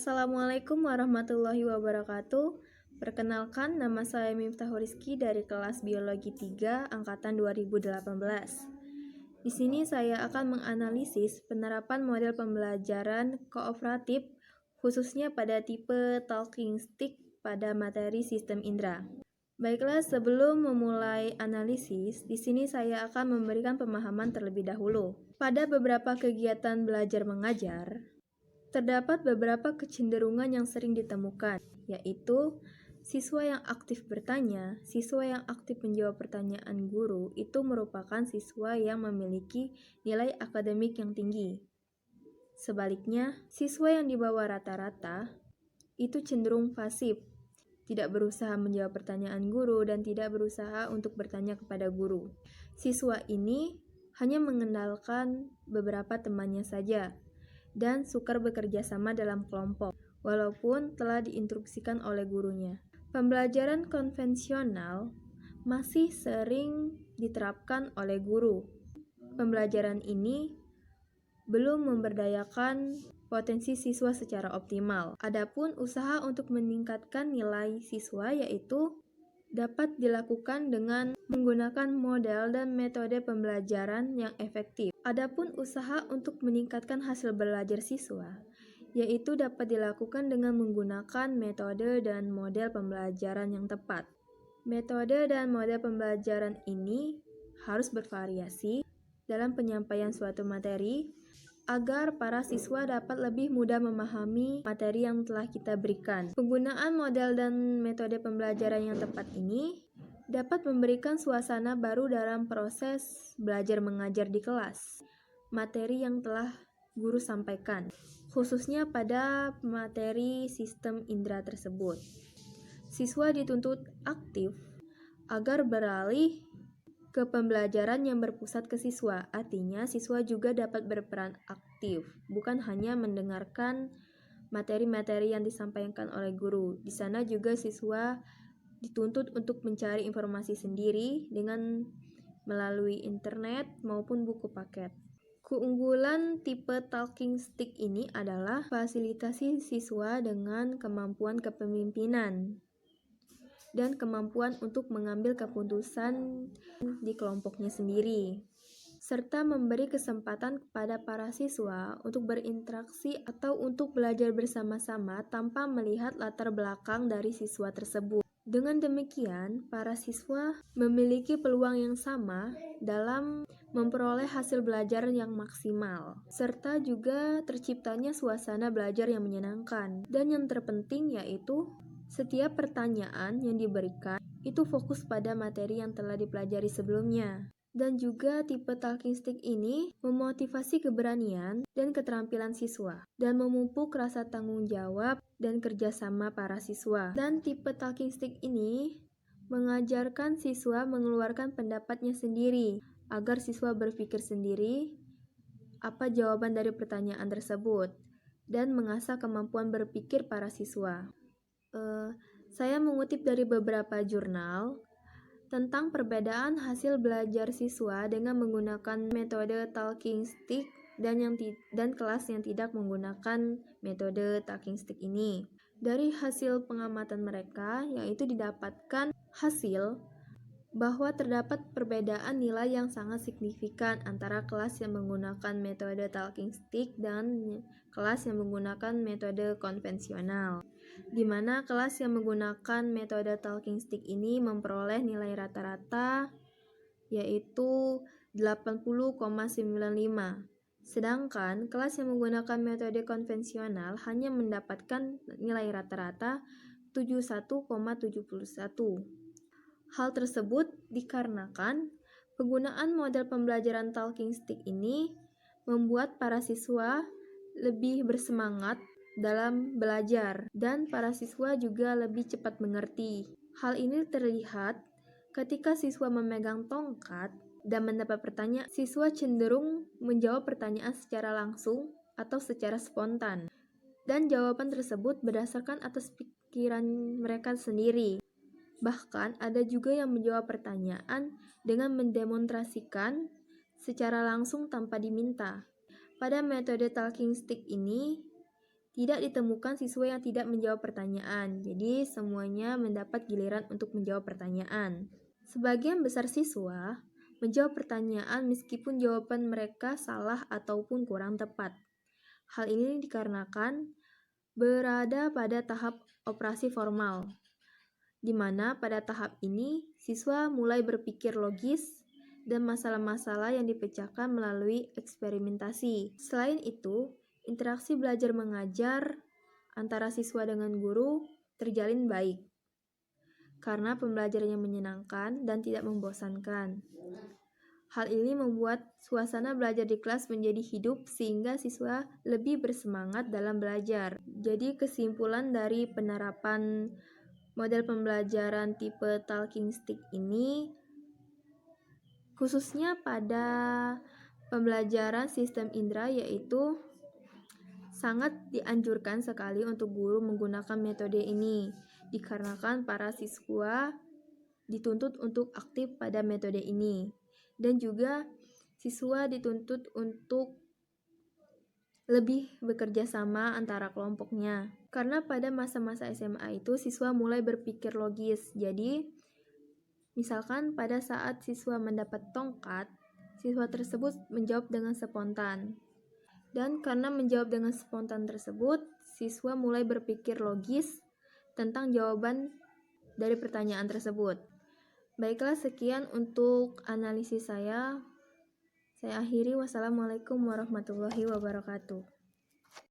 Assalamualaikum warahmatullahi wabarakatuh. Perkenalkan, nama saya Miftahul Rizky dari kelas Biologi 3 angkatan 2018. Di sini saya akan menganalisis penerapan model pembelajaran kooperatif khususnya pada tipe talking stick pada materi sistem indera. Baiklah, sebelum memulai analisis, di sini saya akan memberikan pemahaman terlebih dahulu. Pada beberapa kegiatan belajar mengajar, terdapat beberapa kecenderungan yang sering ditemukan, yaitu siswa yang aktif bertanya, siswa yang aktif menjawab pertanyaan guru itu merupakan siswa yang memiliki nilai akademik yang tinggi. Sebaliknya, siswa yang di bawah rata-rata itu cenderung pasif, tidak berusaha menjawab pertanyaan guru dan tidak berusaha untuk bertanya kepada guru. Siswa ini hanya mengandalkan beberapa temannya saja dan sukar bekerja sama dalam kelompok, walaupun telah diinstruksikan oleh gurunya. Pembelajaran konvensional masih sering diterapkan oleh guru. Pembelajaran ini belum memberdayakan potensi siswa secara optimal. Adapun usaha untuk meningkatkan nilai siswa yaitu dapat dilakukan dengan menggunakan model dan metode pembelajaran yang efektif. Adapun usaha untuk meningkatkan hasil belajar siswa, yaitu dapat dilakukan dengan menggunakan metode dan model pembelajaran yang tepat. Metode dan model pembelajaran ini harus bervariasi dalam penyampaian suatu materi, agar para siswa dapat lebih mudah memahami materi yang telah kita berikan. Penggunaan model dan metode pembelajaran yang tepat ini dapat memberikan suasana baru dalam proses belajar mengajar di kelas. Materi yang telah guru sampaikan, khususnya pada materi sistem indera tersebut. Siswa dituntut aktif agar beralih ke pembelajaran yang berpusat ke siswa. Artinya, siswa juga dapat berperan aktif, bukan hanya mendengarkan materi-materi yang disampaikan oleh guru. Di sana juga siswa dituntut untuk mencari informasi sendiri dengan melalui internet maupun buku paket. Keunggulan tipe talking stick ini adalah fasilitasi siswa dengan kemampuan kepemimpinan dan kemampuan untuk mengambil keputusan di kelompoknya sendiri, serta memberi kesempatan kepada para siswa untuk berinteraksi atau untuk belajar bersama-sama tanpa melihat latar belakang dari siswa tersebut. Dengan demikian, para siswa memiliki peluang yang sama dalam memperoleh hasil belajar yang maksimal, serta juga terciptanya suasana belajar yang menyenangkan. Dan yang terpenting yaitu setiap pertanyaan yang diberikan itu fokus pada materi yang telah dipelajari sebelumnya. Dan juga tipe talking stick ini memotivasi keberanian dan keterampilan siswa dan memupuk rasa tanggung jawab dan kerjasama para siswa. Dan tipe talking stick ini mengajarkan siswa mengeluarkan pendapatnya sendiri agar siswa berpikir sendiri apa jawaban dari pertanyaan tersebut dan mengasah kemampuan berpikir para siswa. Saya mengutip dari beberapa jurnal tentang perbedaan hasil belajar siswa dengan menggunakan metode talking stick dan kelas yang tidak menggunakan metode talking stick ini. Dari hasil pengamatan mereka, yaitu didapatkan hasil bahwa terdapat perbedaan nilai yang sangat signifikan antara kelas yang menggunakan metode talking stick dan kelas yang menggunakan metode konvensional, di mana kelas yang menggunakan metode talking stick ini memperoleh nilai rata-rata yaitu 80,95, sedangkan kelas yang menggunakan metode konvensional hanya mendapatkan nilai rata-rata 71,71. Hal tersebut dikarenakan penggunaan model pembelajaran talking stick ini membuat para siswa lebih bersemangat dalam belajar dan para siswa juga lebih cepat mengerti. Hal ini terlihat ketika siswa memegang tongkat dan mendapat pertanyaan, siswa cenderung menjawab pertanyaan secara langsung atau secara spontan, dan jawaban tersebut berdasarkan atas pikiran mereka sendiri. Bahkan ada juga yang menjawab pertanyaan dengan mendemonstrasikan secara langsung tanpa diminta. Pada metode talking stick ini tidak ditemukan siswa yang tidak menjawab pertanyaan. Jadi, semuanya mendapat giliran untuk menjawab pertanyaan. Sebagian besar siswa menjawab pertanyaan meskipun jawaban mereka salah ataupun kurang tepat. Hal ini dikarenakan berada pada tahap operasi formal, di mana pada tahap ini siswa mulai berpikir logis dan masalah-masalah yang dipecahkan melalui eksperimentasi. Selain itu, interaksi belajar mengajar antara siswa dengan guru terjalin baik karena pembelajarannya menyenangkan dan tidak membosankan. Hal ini membuat suasana belajar di kelas menjadi hidup sehingga siswa lebih bersemangat dalam belajar. Jadi kesimpulan dari penerapan model pembelajaran tipe talking stick ini khususnya pada pembelajaran sistem indera yaitu sangat dianjurkan sekali untuk guru menggunakan metode ini dikarenakan para siswa dituntut untuk aktif pada metode ini dan juga siswa dituntut untuk lebih bekerja sama antara kelompoknya. Karena pada masa-masa SMA itu siswa mulai berpikir logis. Jadi, misalkan pada saat siswa mendapat tongkat, siswa tersebut menjawab dengan spontan. Dan karena menjawab dengan spontan tersebut, siswa mulai berpikir logis tentang jawaban dari pertanyaan tersebut. Baiklah, sekian untuk analisis saya. Saya akhiri. Wassalamualaikum warahmatullahi wabarakatuh.